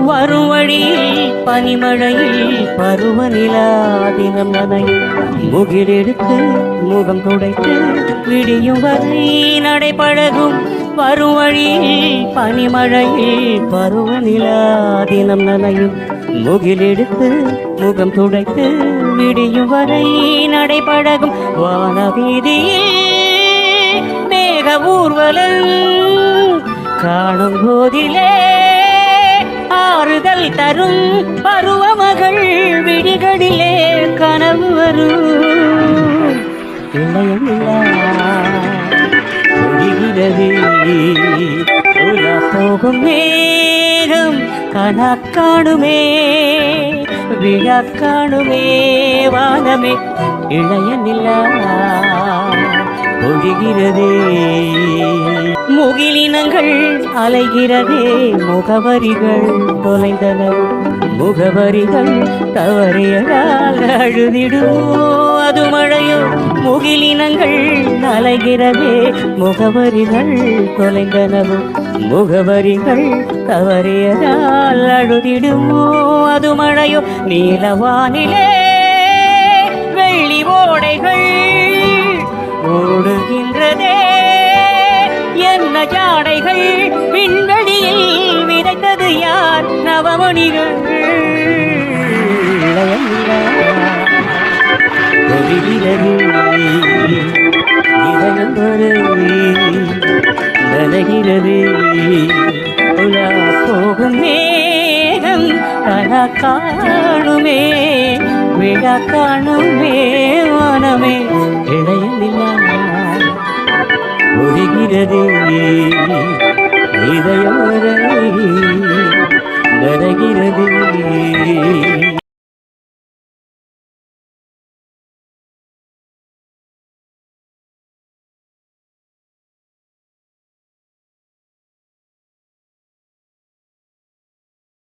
வரும் வழியில் பனிமழையில் பருவநிலா தினம் நனையும் முகிலெடுத்து முகம் துடைத்து விடியும் வரை நடைபழகும் வரும் வழியில் பனிமழையில் பருவநிலா தினம் நனையும் முகிலெடுத்து முகம் துடைத்து விடியும் வரை நடைபழகும் வானவீதியில் மேக ஊர்வலம் காணும் போதிலே ஆறுதல் தரும் பருவமகள் விடிகளிலே கனவு வரும் இளையமில்லா ஒழிகிறது உலா போகும் மேகம் கணக்காணுமே விழா காணுமே வானமே இளையமில்லா ஒழிகிறதே முகிலினங்கள் அலைகிறதே முகவரிகள் தொலைந்தன முகவரிகள் தவறியதால் அழுதிடுமோ அது மழையோ முகிலினங்கள் அலைகிறதே முகவரிகள் தொலைந்தனவோ முகவரிகள் தவறியதால் அழுதிடுமோ அது மழையோ நீலவானிலே வெள்ளி ஓடைகள் ஓடுகின்றதே என்ன ஜாடைகள் விண்வெளியில் விதைத்தது யார் நவமணிகள் நனைகிறது உலா போகும் மேகம் கணக்காணுமே விழா காணுமே வானமே இளையமில்லா ஒழிகிறது இதயம் நனைகிறது